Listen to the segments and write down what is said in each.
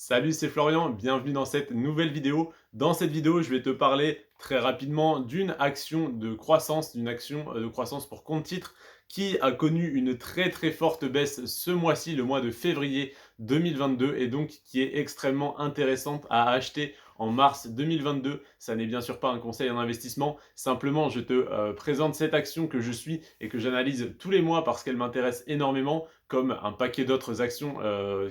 Salut, c'est Florian, bienvenue dans cette nouvelle vidéo. Dans cette vidéo, je vais te parler très rapidement d'une action de croissance, d'une action de croissance pour compte titre qui a connu une très forte baisse ce mois-ci, le mois de février 2022, et donc qui est extrêmement intéressante à acheter en mars 2022. Ça n'est bien sûr pas un conseil en investissement, simplement je te présente cette action que je suis et que j'analyse tous les mois parce qu'elle m'intéresse énormément, comme un paquet d'autres actions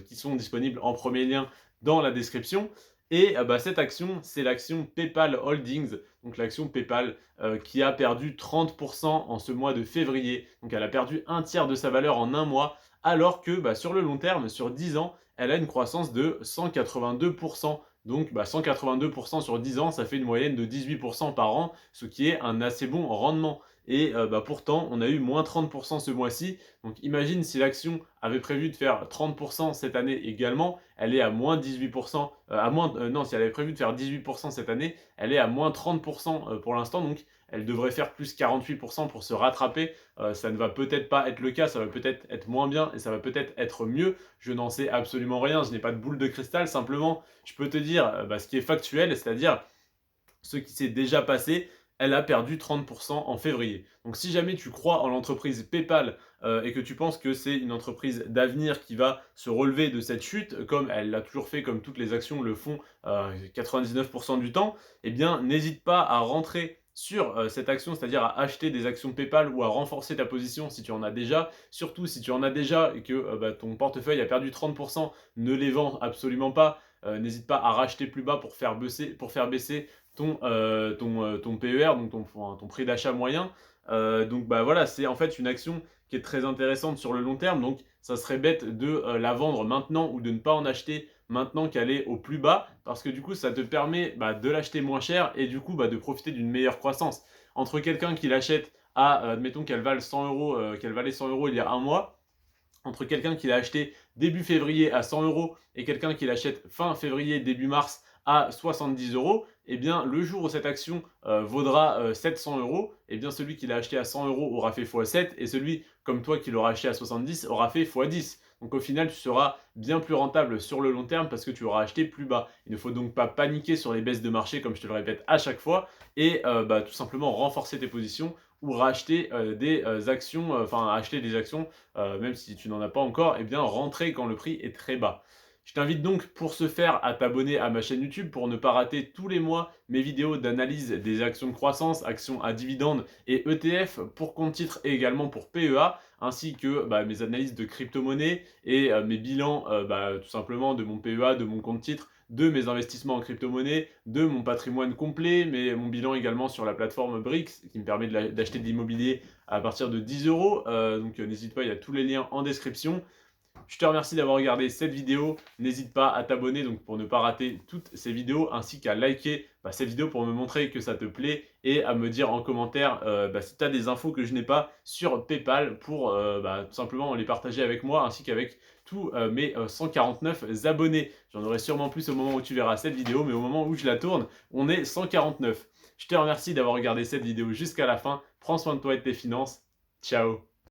qui sont disponibles en premier lien dans la description. Et cette action, c'est l'action PayPal Holdings, donc l'action PayPal qui a perdu 30% en ce mois de février. Donc elle a perdu un tiers de sa valeur en un mois, alors que sur le long terme, sur 10 ans, elle a une croissance de 182%. Donc 182% sur 10 ans, ça fait une moyenne de 18% par an, ce qui est un assez bon rendement. Et pourtant, on a eu moins 30% ce mois-ci. Donc imagine si l'action avait prévu de faire 30% cette année également, elle est à moins 18%, non, si elle avait prévu de faire 18% cette année, elle est à moins 30% pour l'instant, donc elle devrait faire plus 48% pour se rattraper. Ça ne va peut-être pas être le cas, ça va peut-être être moins bien et ça va peut-être être mieux. Je n'en sais absolument rien, je n'ai pas de boule de cristal, simplement je peux te dire ce qui est factuel, c'est-à-dire ce qui s'est déjà passé, elle a perdu 30% en février. Donc si jamais tu crois en l'entreprise PayPal et que tu penses que c'est une entreprise d'avenir qui va se relever de cette chute, comme elle l'a toujours fait, comme toutes les actions le font 99% du temps, eh bien n'hésite pas à rentrer sur cette action, c'est-à-dire à acheter des actions PayPal ou à renforcer ta position si tu en as déjà. Surtout si tu en as déjà et que ton portefeuille a perdu 30%, ne les vends absolument pas. N'hésite pas à racheter plus bas pour faire baisser ton PER, donc ton prix d'achat moyen. Donc voilà, c'est en fait une action qui est très intéressante sur le long terme. Donc ça serait bête de la vendre maintenant ou de ne pas en acheter maintenant qu'elle est au plus bas, parce que du coup ça te permet de l'acheter moins cher et du coup de profiter d'une meilleure croissance. Entre quelqu'un qui l'achète à, admettons qu'elle valait 100 euros, qu'elle valait 100 euros il y a un mois, entre quelqu'un qui l'a acheté début février à 100 euros et quelqu'un qui l'achète fin février, début mars à 70 euros, eh bien le jour où cette action vaudra 700 euros, eh bien celui qui l'a acheté à 100 euros aura fait x7 et celui comme toi qui l'aura acheté à 70 aura fait x10. Donc au final, tu seras bien plus rentable sur le long terme parce que tu auras acheté plus bas. Il ne faut donc pas paniquer sur les baisses de marché comme je te le répète à chaque fois et tout simplement renforcer tes positions ou racheter des actions, acheter des actions même si tu n'en as pas encore, eh bien rentrer quand le prix est très bas. Je t'invite donc pour ce faire à t'abonner à ma chaîne YouTube pour ne pas rater tous les mois mes vidéos d'analyse des actions de croissance, actions à dividendes et ETF pour compte titre et également pour PEA, ainsi que mes analyses de crypto-monnaies et mes bilans tout simplement de mon PEA, de mon compte titre, de mes investissements en crypto-monnaie, de mon patrimoine complet, mais mon bilan également sur la plateforme Brix qui me permet d'acheter de l'immobilier à partir de 10 euros. Donc n'hésite pas, il y a tous les liens en description. Je te remercie d'avoir regardé cette vidéo. N'hésite pas à t'abonner donc pour ne pas rater toutes ces vidéos, ainsi qu'à liker cette vidéo pour me montrer que ça te plaît et à me dire en commentaire si tu as des infos que je n'ai pas sur PayPal pour tout simplement les partager avec moi ainsi qu'avec tous mes 149 abonnés. J'en aurai sûrement plus au moment où tu verras cette vidéo, mais au moment où je la tourne, on est 149. Je te remercie d'avoir regardé cette vidéo jusqu'à la fin. Prends soin de toi et de tes finances. Ciao.